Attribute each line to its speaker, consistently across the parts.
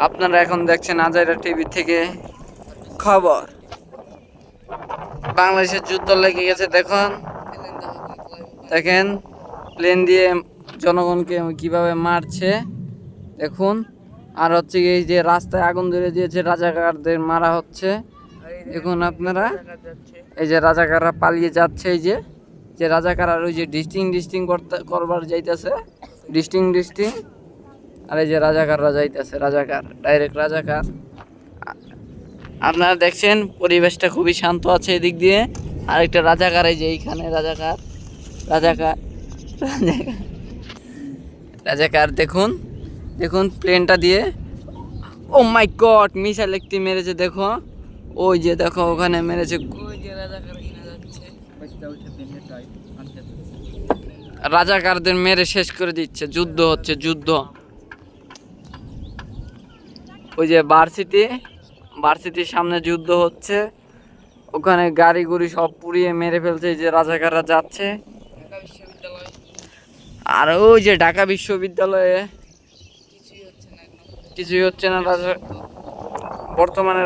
Speaker 1: আপনারা এখন দেখছেন আজাইরা টিভি থেকে খবর। বাংলাদেশের যুদ্ধ লেগে গেছে, দেখেন প্লেন দিয়ে জনগণকে কিভাবে মারছে দেখুন। আর হচ্ছে এই যে রাস্তায় আগুন ধরে দিয়েছে, রাজাকারদের মারা হচ্ছে দেখুন আপনারা। এই যে রাজাকাররা পালিয়ে যাচ্ছে, এই যে রাজাকার আর ওই যে ডিস্টিং করবার যাইতেছে, ডিস্টিং। আর এই যে রাজাকাররা যাইতেছে, রাজাকার ডাইরেক্ট রাজাকার। আপনারা দেখছেন পরিবেশটা খুবই শান্ত আছে এদিক দিয়ে। আরেকটা রাজাকার, এই যে এইখানে রাজাকার দেখুন প্লেনটা দিয়ে। ও মাই গড, মিসাইল একটি মেরেছে দেখো, ওই যে দেখো ওখানে মেরেছে। রাজাকারদের মেরে শেষ করে দিচ্ছে, যুদ্ধ হচ্ছে যুদ্ধ। ওই যে ভার্সিটির সামনে যুদ্ধ হচ্ছে, ওখানে গাড়ি গুড়ি সব পুড়িয়ে মেরে ফেলছে। এই যে রাজাকাররা যাচ্ছে। আর ওই যে ঢাকা বিশ্ববিদ্যালয়ে কিছুই হচ্ছে না। বর্তমানে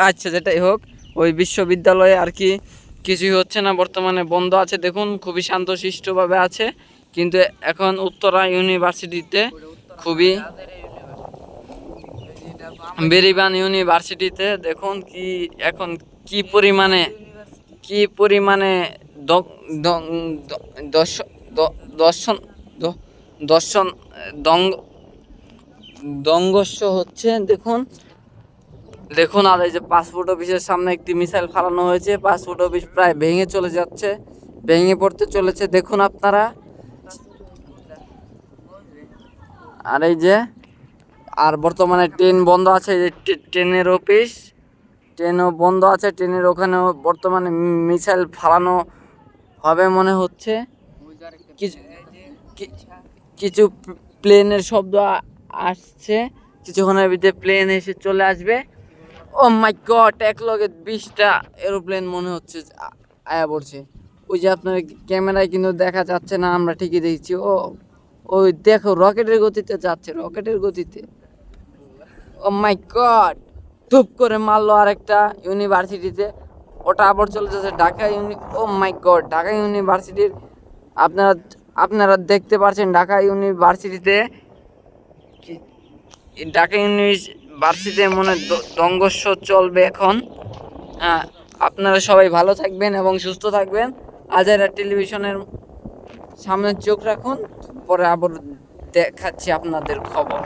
Speaker 1: আচ্ছা যেটাই হোক, ওই বিশ্ববিদ্যালয়ে আর কি কিছুই হচ্ছে না, বর্তমানে বন্ধ আছে। দেখুন খুবই শান্তশিষ্টভাবে আছে। কিন্তু এখন উত্তরা ইউনিভার্সিটিতে খুবই বেরিবান ইউনিভার্সিটিতে দেখুন এখন কি পরিমাণে দর্শন দংঘর্ষ হচ্ছে দেখুন। আর এই যে পাসপোর্ট অফিসের সামনে একটি মিসাইল ফালানো হয়েছে, পাসপোর্ট অফিস প্রায় ভেঙে পড়তে চলেছে দেখুন আপনারা। আর এই যে বর্তমানে ট্রেন বন্ধ আছে, ট্রেনের অফিস ট্রেনও বন্ধ আছে, ট্রেনের ওখানেও বর্তমানে মিসাইল ফালানো হবে মনে হচ্ছে। কিছু প্লেনের শব্দ আসছে, কিছুক্ষণের ভিতরে প্লেন এসে চলে আসবে। ও মাই গড, একলগে 20টা এরোপ্লেন মনে হচ্ছে আয়া পড়ছে। ওই যে আপনার ক্যামেরায় কিন্তু দেখা যাচ্ছে না, আমরা ঠিকই দেখছি। ওই দেখো রকেটের গতিতে যাচ্ছে, রকেটের গতিতে। ও মাই গড, ধুপ করে মারলো আরেকটা ইউনিভার্সিটিতে, ওটা আবার চলে যাচ্ছে ঢাকা ও মাই গড, ঢাকা ইউনিভার্সিটির আপনারা দেখতে পাচ্ছেন ঢাকা ইউনিভার্সিটিতে মনে দংঘর্ষ চলবে এখন। হ্যাঁ, আপনারা সবাই ভালো থাকবেন এবং সুস্থ থাকবেন। আজাইরা টেলিভিশনের সামনে চোখ রাখুন, পরে আবার দেখাচ্ছি আপনাদের খবর।